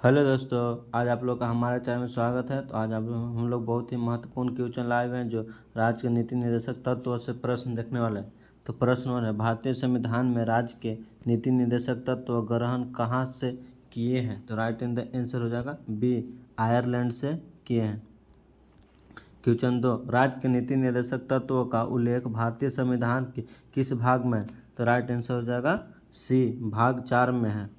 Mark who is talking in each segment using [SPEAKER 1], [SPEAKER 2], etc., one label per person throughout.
[SPEAKER 1] Hello दोस्तों, आज आप लोग का हमारे चैनल में स्वागत है। तो आज हम लोग बहुत ही महत्वपूर्ण क्वेश्चन लाए हुए हैं जो राज्य के नीति निर्देशक तत्व से प्रश्न देखने वाले हैं। तो प्रश्न 1 है, भारतीय संविधान में राज्य के नीति निर्देशक तत्व ग्रहण कहाँ से किए हैं? तो राइट इन द आंसर हो जाएगा बी, आयरलैंड से किए हैं। क्वेश्चन 2, राज्य के नीति निर्देशक तत्वों का उल्लेख भारतीय संविधान के किस भाग में? तो राइट आंसर हो जाएगा सी, भाग 4 में है।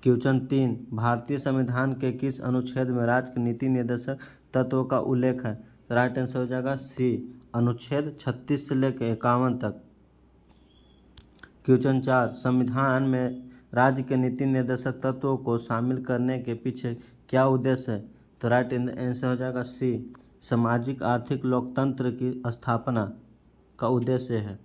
[SPEAKER 1] क्वेश्चन 3, भारतीय संविधान के किस अनुच्छेद में राज्य के नीति निर्देशक तत्वों का उल्लेख है? तो राइट आंसर हो जाएगा सी, अनुच्छेद 36 से लेकर 51 तक। क्वेश्चन 4, संविधान में राज्य के नीति निर्देशक तत्वों को शामिल करने के पीछे क्या उद्देश्य है? तो राइट आंसर हो जाएगा सी, सामाजिक आर्थिक लोकतंत्र की स्थापना का उद्देश्य है।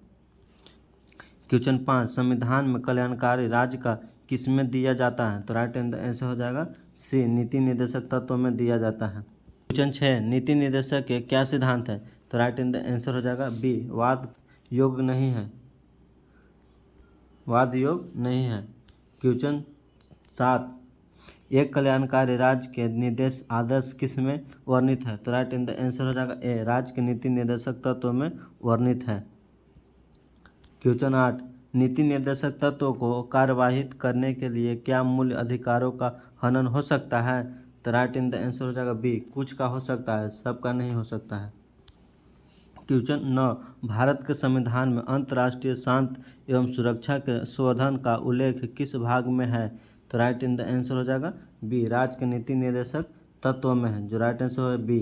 [SPEAKER 1] क्वेश्चन 5, संविधान में कल्याणकारी राज्य का किसमें दिया जाता है? तो राइट आंसर हो जाएगा सी, नीति निर्देशक तत्व में दिया जाता है। क्वेश्चन 6, नीति निर्देशक के क्या सिद्धांत है? तो राइट आंसर हो जाएगा बी, वाद योग्य नहीं है, वाद योग्य नहीं है। क्वेश्चन 7, एक कल्याणकारी राज्य के निर्देश आदर्श किस में वर्णित है? तो राइट आंसर हो जाएगा ए, राज्य के नीति निर्देशक तत्व में वर्णित है। क्वेश्चन 8, नीति निर्देशक तत्वों को कार्यवाहित करने के लिए क्या मूल अधिकारों का हनन हो सकता है? तो राइट आंसर हो जाएगा बी, कुछ का हो सकता है, सबका नहीं हो सकता है। क्वेश्चन 9, भारत के संविधान में अंतर्राष्ट्रीय शांति एवं सुरक्षा के संवर्धन का उल्लेख किस भाग में है? तो राइट आंसर हो जाएगा बी, राज्य के नीति निर्देशक तत्व में है, जो राइट आंसर है बी।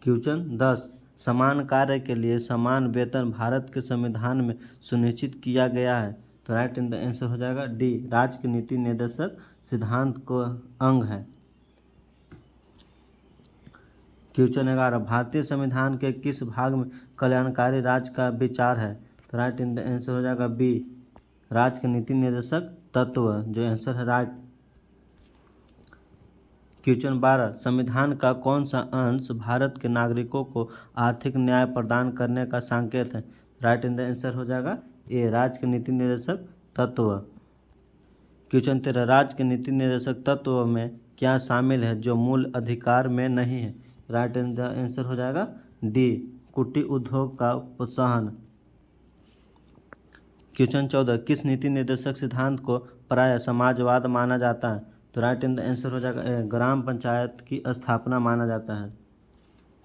[SPEAKER 1] क्वेश्चन 10, समान कार्य के लिए समान वेतन भारत के संविधान में सुनिश्चित किया गया है। तो राइट आंसर हो जाएगा डी, राज्य के नीति निर्देशक सिद्धांत को अंग है। क्वेश्चन 11, भारतीय संविधान के किस भाग में कल्याणकारी राज्य का विचार है? तो राइट आंसर हो जाएगा बी, राज्य के नीति निर्देशक तत्व, जो आंसर है राइट। क्वेश्चन 12, संविधान का कौन सा अंश भारत के नागरिकों को आर्थिक न्याय प्रदान करने का संकेत है? राइट आंसर हो जाएगा ए, राज्य के नीति निर्देशक तत्व। क्वेश्चन 13, राज्य के नीति निर्देशक तत्व में क्या शामिल है जो मूल अधिकार में नहीं है? राइट आंसर हो जाएगा डी, कुटीर उद्योग का प्रोत्साहन। क्वेश्चन 14, किस नीति निर्देशक सिद्धांत को प्रायः समाजवाद माना जाता है? तो राइट आंसर हो जाएगा ए, ग्राम पंचायत की स्थापना माना जाता है।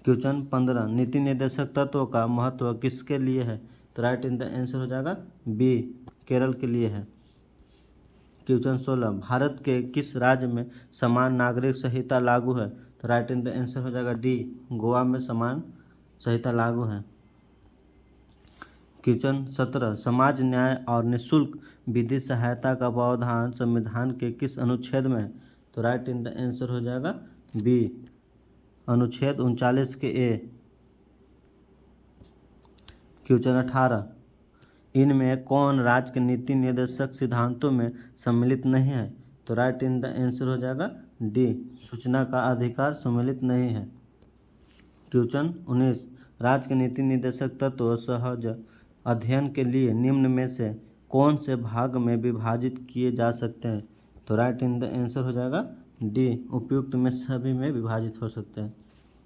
[SPEAKER 1] क्वेश्चन 15, नीति निर्देशक तत्वों का महत्व किसके लिए है? तो राइट आंसर हो जाएगा बी, केरल के लिए है। क्वेश्चन 16, भारत के किस राज्य में समान नागरिक संहिता लागू है? तो राइट आंसर हो जाएगा डी, गोवा में समान संहिता लागू है। क्वेश्चन 17, समाज न्याय और निःशुल्क विधि सहायता का प्रावधान संविधान के किस अनुच्छेद में है? तो राइट आंसर हो जाएगा बी, अनुच्छेद 39 के ए। क्वेश्चन 18, इनमें कौन राज्य के नीति निर्देशक सिद्धांतों में सम्मिलित नहीं है? तो राइट आंसर हो जाएगा डी, सूचना का अधिकार सम्मिलित नहीं है। क्वेश्चन 19, राज्य के नीति निर्देशक तत्व सहज अध्ययन के लिए निम्न में से कौन से भाग में विभाजित किए जा सकते हैं? तो राइट आंसर हो जाएगा डी, उपयुक्त में सभी में विभाजित हो सकते हैं।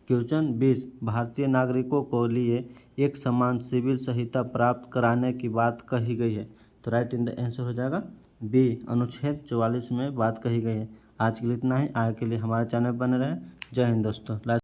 [SPEAKER 1] क्वेश्चन 20, भारतीय नागरिकों को लिए एक समान सिविल संहिता प्राप्त कराने की बात कही गई है। तो राइट आंसर हो जाएगा बी, अनुच्छेद 44 में बात कही गई है। आज के लिए इतना ही, आगे के लिए हमारे चैनल बने रहें। जय हिंद दोस्तों।